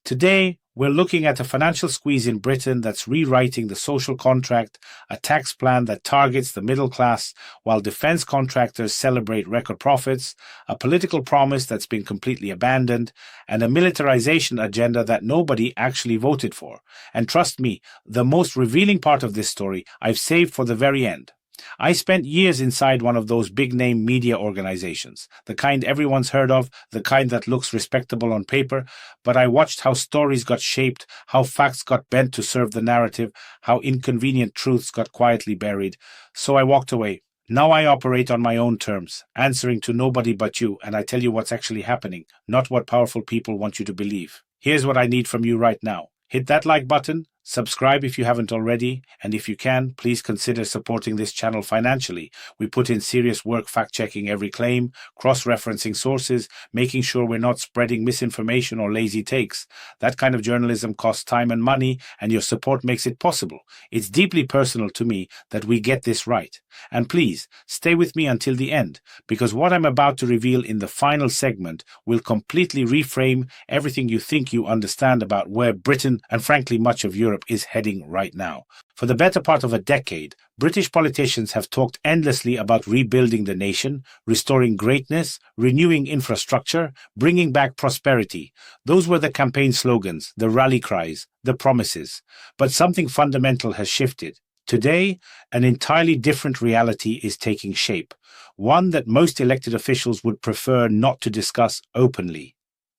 Today, we're looking at a financial squeeze in Britain that's rewriting the social contract, a tax plan that targets the middle class while defense contractors celebrate record profits, a political promise that's been completely abandoned, and a militarization agenda that nobody actually voted for. And trust me, the most revealing part of this story I've saved for the very end. I spent years inside one of those big-name media organizations, the kind everyone's heard of, the kind that looks respectable on paper, but I watched how stories got shaped, how facts got bent to serve the narrative, how inconvenient truths got quietly buried. So I walked away. Now I operate on my own terms, answering to nobody but you, and I tell you what's actually happening, not what powerful people want you to believe. Here's what I need from you right now. Hit that like button, subscribe if you haven't already, and if you can, please consider supporting this channel financially. We put in serious work fact-checking every claim, cross-referencing sources, making sure we're not spreading misinformation or lazy takes. That kind of journalism costs time and money, and your support makes it possible. It's deeply personal to me that we get this right. And please, stay with me until the end, because what I'm about to reveal in the final segment will completely reframe everything you think you understand about where Britain, and frankly much of Europe, is heading right now. For the better part of a decade, British politicians have talked endlessly about rebuilding the nation, restoring greatness, renewing infrastructure, bringing back prosperity. Those were the campaign slogans, the rally cries, the promises. But something fundamental has shifted. Today, an entirely different reality is taking shape, one that most elected officials would prefer not to discuss openly.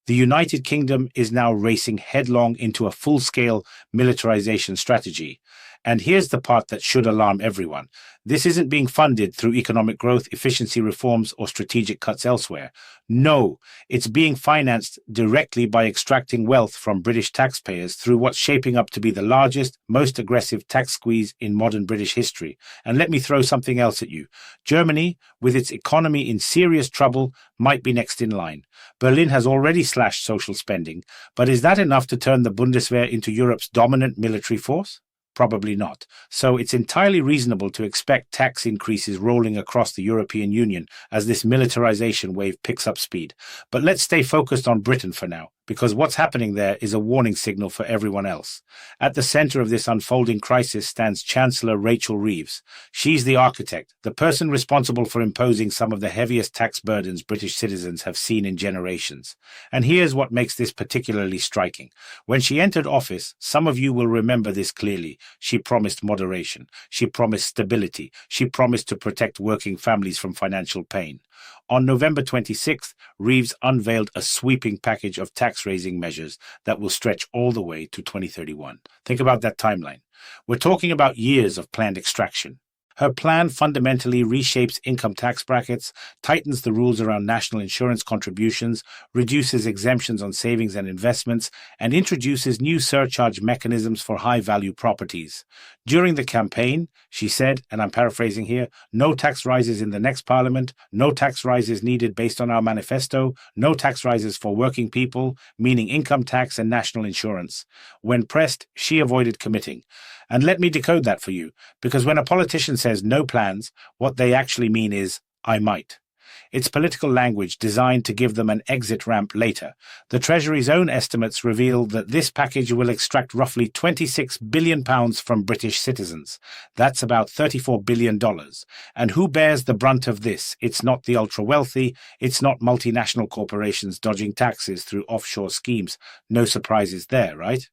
The United Kingdom is now racing headlong into a full-scale militarization strategy. And here's the part that should alarm everyone. This isn't being funded through economic growth, efficiency reforms, or strategic cuts elsewhere. No, it's being financed directly by extracting wealth from British taxpayers through what's shaping up to be the largest, most aggressive tax squeeze in modern British history. And let me throw something else at you. Germany, with its economy in serious trouble, might be next in line. Berlin has already slashed social spending, but is that enough to turn the Bundeswehr into Europe's dominant military force? Probably not. So it's entirely reasonable to expect tax increases rolling across the European Union as this militarization wave picks up speed. But let's stay focused on Britain for now, because what's happening there is a warning signal for everyone else. At the center of this unfolding crisis stands Chancellor Rachel Reeves. She's the architect, the person responsible for imposing some of the heaviest tax burdens British citizens have seen in generations. And here's what makes this particularly striking. When she entered office, some of you will remember this clearly. She promised moderation. She promised stability. She promised to protect working families from financial pain. On November 26th, Reeves unveiled a sweeping package of tax-raising measures that will stretch all the way to 2031. Think about that timeline. We're talking about years of planned extraction. Her plan fundamentally reshapes income tax brackets, tightens the rules around national insurance contributions, reduces exemptions on savings and investments, and introduces new surcharge mechanisms for high-value properties. During the campaign, she said, and I'm paraphrasing here, no tax rises in the next parliament, no tax rises needed based on our manifesto, no tax rises for working people, meaning income tax and national insurance. When pressed, she avoided committing. And let me decode that for you, because when a politician says no plans, what they actually mean is, I might. It's political language designed to give them an exit ramp later. The Treasury's own estimates reveal that this package will extract roughly £26 billion from British citizens. That's about $34 billion. And who bears the brunt of this? It's not the ultra-wealthy. It's not multinational corporations dodging taxes through offshore schemes. No surprises there, right?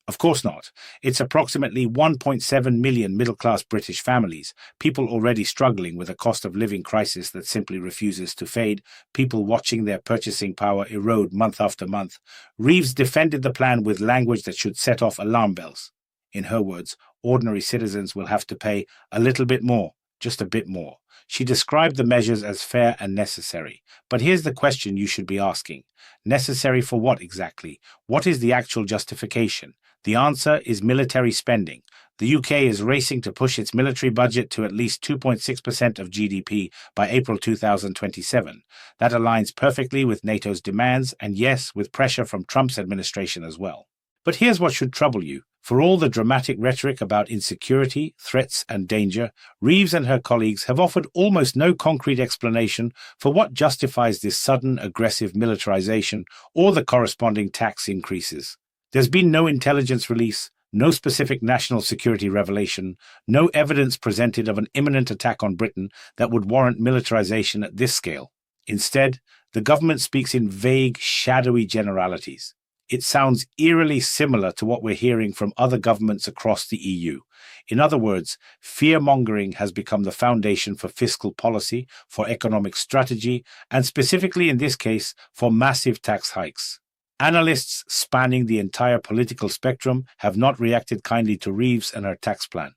Of course not. It's approximately 1.7 million middle-class British families, people already struggling with a cost of living crisis that simply refuses to fade, people watching their purchasing power erode month after month. Reeves defended the plan with language that should set off alarm bells. In her words, ordinary citizens will have to pay a little bit more, just a bit more. She described the measures as fair and necessary. But here's the question you should be asking. Necessary for what exactly? What is the actual justification? The answer is military spending. The UK is racing to push its military budget to at least 2.6% of GDP by April 2027. That aligns perfectly with NATO's demands and, yes, with pressure from Trump's administration as well. But here's what should trouble you. For all the dramatic rhetoric about insecurity, threats, and danger, Reeves and her colleagues have offered almost no concrete explanation for what justifies this sudden, aggressive militarization or the corresponding tax increases. There's been no intelligence release, no specific national security revelation, no evidence presented of an imminent attack on Britain that would warrant militarization at this scale. Instead, the government speaks in vague, shadowy generalities. It sounds eerily similar to what we're hearing from other governments across the EU. In other words, fear-mongering has become the foundation for fiscal policy, for economic strategy, and specifically in this case, for massive tax hikes. Analysts spanning the entire political spectrum have not reacted kindly to Reeves and her tax plan.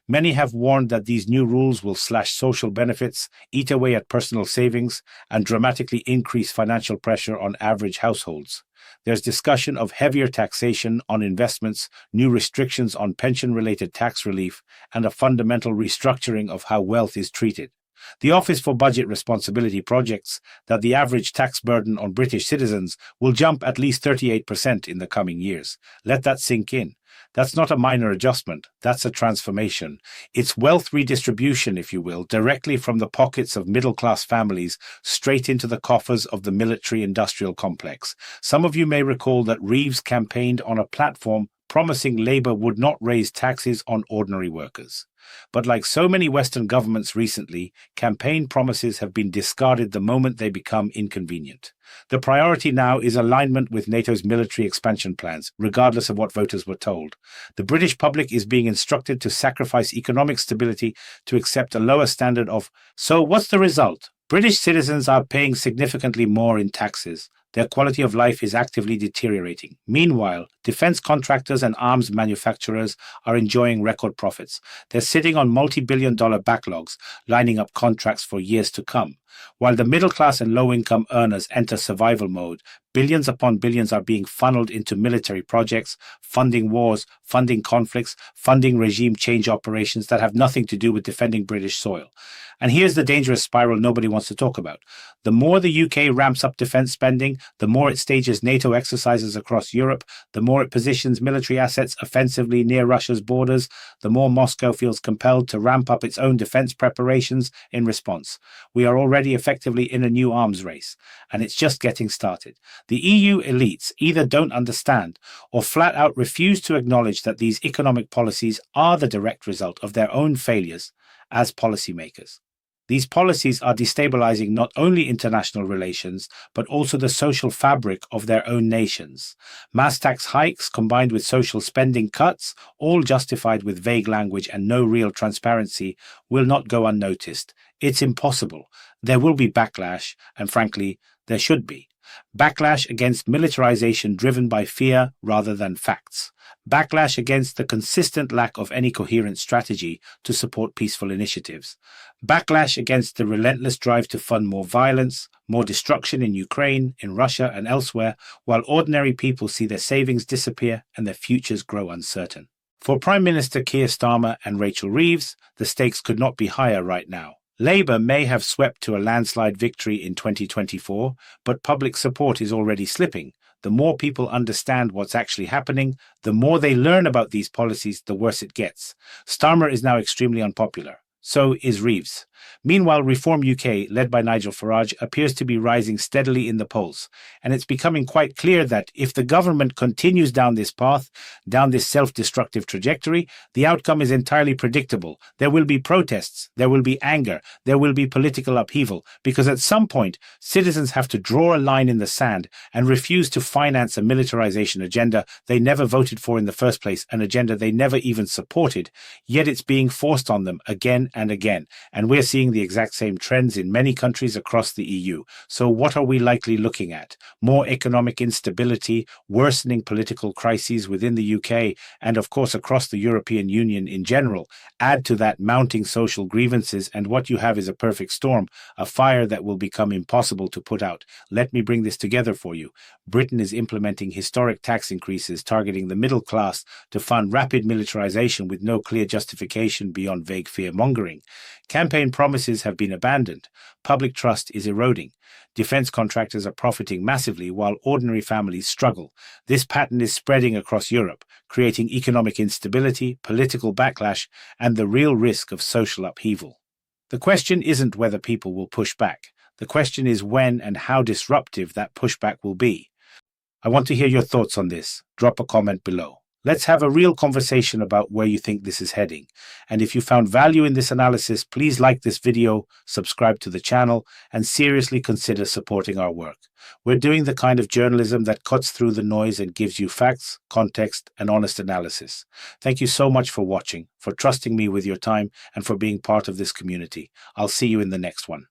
Many have warned that these new rules will slash social benefits, eat away at personal savings, and dramatically increase financial pressure on average households. There's discussion of heavier taxation on investments, new restrictions on pension-related tax relief, and a fundamental restructuring of how wealth is treated. The Office for Budget Responsibility projects that the average tax burden on British citizens will jump at least 38% in the coming years. Let that sink in. That's not a minor adjustment, that's a transformation. It's wealth redistribution, if you will, directly from the pockets of middle-class families straight into the coffers of the military-industrial complex. Some of you may recall that Reeves campaigned on a platform promising Labour would not raise taxes on ordinary workers. But like so many Western governments recently, campaign promises have been discarded the moment they become inconvenient. The priority now is alignment with NATO's military expansion plans, regardless of what voters were told. The British public is being instructed to sacrifice economic stability to accept a lower standard of. So what's the result? British citizens are paying significantly more in taxes. Their quality of life is actively deteriorating. Meanwhile, defense contractors and arms manufacturers are enjoying record profits. They're sitting on multi-billion-dollar backlogs, lining up contracts for years to come. While the middle-class and low-income earners enter survival mode, billions upon billions are being funneled into military projects, funding wars, funding conflicts, funding regime change operations that have nothing to do with defending British soil. And here's the dangerous spiral nobody wants to talk about. The more the UK ramps up defence spending, the more it stages NATO exercises across Europe, the more it positions military assets offensively near Russia's borders, the more Moscow feels compelled to ramp up its own defence preparations in response. We are already effectively in a new arms race, and it's just getting started. The EU elites either don't understand or flat out refuse to acknowledge that these economic policies are the direct result of their own failures as policymakers. These policies are destabilizing not only international relations, but also the social fabric of their own nations. Mass tax hikes combined with social spending cuts, all justified with vague language and no real transparency, will not go unnoticed. It's impossible. There will be backlash, and frankly, there should be. Backlash against militarization driven by fear rather than facts. Backlash against the consistent lack of any coherent strategy to support peaceful initiatives. Backlash against the relentless drive to fund more violence, more destruction in Ukraine, in Russia, and elsewhere, while ordinary people see their savings disappear and their futures grow uncertain. For Prime Minister Keir Starmer and Rachel Reeves, the stakes could not be higher right now. Labour may have swept to a landslide victory in 2024, but public support is already slipping. The more people understand what's actually happening, the more they learn about these policies, the worse it gets. Starmer is now extremely unpopular. So is Reeves. Meanwhile, Reform UK, led by Nigel Farage, appears to be rising steadily in the polls, and it's becoming quite clear that if the government continues down this path, down this self-destructive trajectory, the outcome is entirely predictable. There will be protests, there will be anger, there will be political upheaval, because at some point, citizens have to draw a line in the sand and refuse to finance a militarization agenda they never voted for in the first place, an agenda they never even supported, yet it's being forced on them again and again, and we're seeing the exact same trends in many countries across the EU. So what are we likely looking at? More economic instability, worsening political crises within the UK, and of course across the European Union in general. Add to that mounting social grievances, and what you have is a perfect storm, a fire that will become impossible to put out. Let me bring this together for you. Britain is implementing historic tax increases targeting the middle class to fund rapid militarization with no clear justification beyond vague fear-mongering. Campaign promises have been abandoned. Public trust is eroding. Defense contractors are profiting massively while ordinary families struggle. This pattern is spreading across Europe, creating economic instability, political backlash, and the real risk of social upheaval. The question isn't whether people will push back. The question is when and how disruptive that pushback will be. I want to hear your thoughts on this. Drop a comment below. Let's have a real conversation about where you think this is heading. And if you found value in this analysis, please like this video, subscribe to the channel, and seriously consider supporting our work. We're doing the kind of journalism that cuts through the noise and gives you facts, context, and honest analysis. Thank you so much for watching, for trusting me with your time, and for being part of this community. I'll see you in the next one.